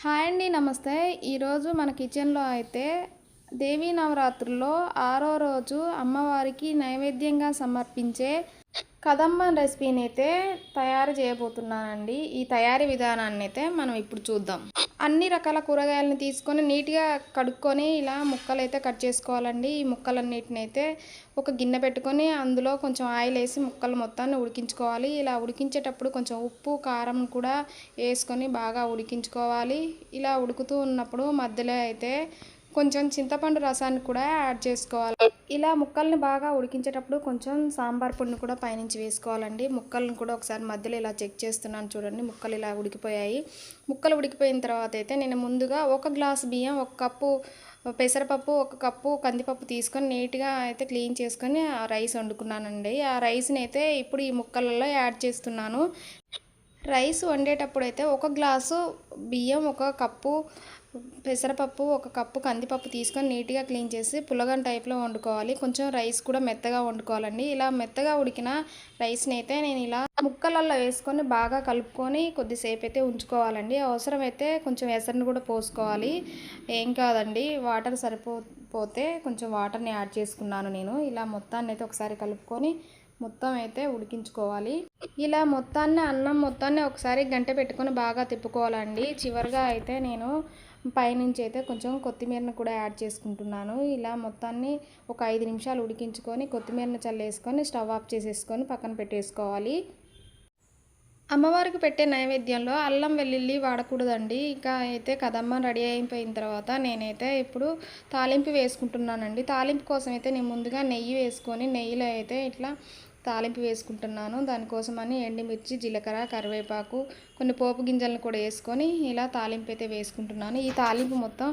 Hi అండి, నమస్తే. ఈరోజు మన కిచెన్లో అయితే దేవీ నవరాత్రుల్లో 6వ రోజు అమ్మవారికి నైవేద్యంగా సమర్పించే కదంబం రెసిపీని అయితే తయారు చేయబోతున్నానండి. ఈ తయారీ విధానాన్ని అయితే మనం ఇప్పుడు చూద్దాం. అన్ని రకాల కూరగాయలను తీసుకొని నీట్గా కడుక్కొని ఇలా ముక్కలు అయితే కట్ చేసుకోవాలండి. ఈ ముక్కలన్నిటిని అయితే ఒక గిన్నె పెట్టుకొని అందులో కొంచెం ఆయిల్ వేసి ముక్కలు మొత్తాన్ని ఉడికించుకోవాలి. ఇలా ఉడికించేటప్పుడు కొంచెం ఉప్పు కారం కూడా వేసుకొని బాగా ఉడికించుకోవాలి. ఇలా ఉడుకుతూ ఉన్నప్పుడు మధ్యలో అయితే కొంచెం చింతపండు రసాన్ని కూడా యాడ్ చేసుకోవాలి. ఇలా ముక్కల్ని బాగా ఉడికించేటప్పుడు కొంచెం సాంబార్ పొడిని కూడా పైనుంచి వేసుకోవాలండి. ముక్కలను కూడా ఒకసారి మధ్యలో ఇలా చెక్ చేస్తున్నాను చూడండి. ముక్కలు ఇలా ఉడికిపోయాయి. ముక్కలు ఉడికిపోయిన తర్వాత అయితే నేను ముందుగా 1 గ్లాసు బియ్యం, 1 కప్పు పెసరపప్పు, 1 కప్పు కందిపప్పు తీసుకొని నీట్గా అయితే క్లీన్ చేసుకొని రైస్ వండుకున్నానండి. ఆ రైస్ని అయితే ఇప్పుడు ఈ ముక్కలలో యాడ్ చేస్తున్నాను. రైస్ వండేటప్పుడు అయితే 1 గ్లాసు బియ్యం, 1 కప్పు పెసరపప్పు, 1 కప్పు కందిపప్పు తీసుకొని నీట్గా క్లీన్ చేసి పులగం టైప్లో వండుకోవాలి. కొంచెం రైస్ కూడా మెత్తగా వండుకోవాలండి. ఇలా మెత్తగా ఉడికిన రైస్ని అయితే నేను ఇలా ముక్కలల్లో వేసుకొని బాగా కలుపుకొని కొద్దిసేపు అయితే ఉంచుకోవాలండి. అవసరమైతే కొంచెం ఎసరుని కూడా పోసుకోవాలి. ఏం కాదండి, వాటర్ సరిపోతే కొంచెం వాటర్ని యాడ్ చేసుకున్నాను నేను. ఇలా మొత్తాన్ని అయితే ఒకసారి కలుపుకొని మొత్తం అయితే ఉడికించుకోవాలి. ఇలా అన్నం మొత్తాన్ని ఒకసారి గంటె పెట్టుకొని బాగా తిప్పుకోవాలండి. చివరిగా అయితే నేను పైనుంచి అయితే కొంచెం కొత్తిమీరను కూడా యాడ్ చేసుకుంటున్నాను. ఇలా మొత్తాన్ని ఒక 5 నిమిషాలు ఉడికించుకొని కొత్తిమీరను చల్లేసుకొని స్టవ్ ఆఫ్ చేసేసుకొని పక్కన పెట్టేసుకోవాలి. అమ్మవారికి పెట్టే నైవేద్యంలో అల్లం వెల్లుల్లి వాడకూడదండి. ఇక అయితే కదంబం రెడీ అయిపోయిన తర్వాత నేనైతే ఇప్పుడు తాలింపు వేసుకుంటున్నానండి. తాలింపు కోసం అయితే నేను ముందుగా నెయ్యి వేసుకొని నెయ్యిలో అయితే ఇట్లా తాలింపు వేసుకుంటున్నాను. దానికోసమని ఎండుమిర్చి, జీలకర్ర, కరివేపాకు, కొన్ని పోపు గింజలను కూడా వేసుకొని ఇలా తాలింపు అయితే వేసుకుంటున్నాను. ఈ తాలింపు మొత్తం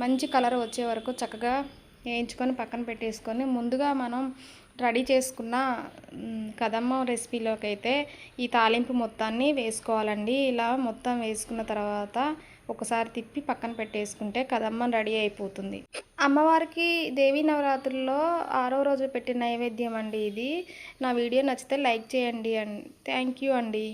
మంచి కలర్ వచ్చే వరకు చక్కగా వేయించుకొని పక్కన పెట్టేసుకొని ముందుగా మనం రెడీ చేసుకున్న కదంబం రెసిపీలోకి అయితే ఈ తాలింపు మొత్తాన్ని వేసుకోవాలండి. ఇలా మొత్తం వేసుకున్న తర్వాత ఒకసారి తిప్పి పక్కన పెట్టేసుకుంటే కదంబం రెడీ అయిపోతుంది. అమ్మవారికి దేవీ నవరాత్రుల్లో 6వ రోజు పెట్టిన నైవేద్యం అండి ఇది. నా వీడియో నచ్చితే లైక్ చేయండి. థ్యాంక్ యూ అండి.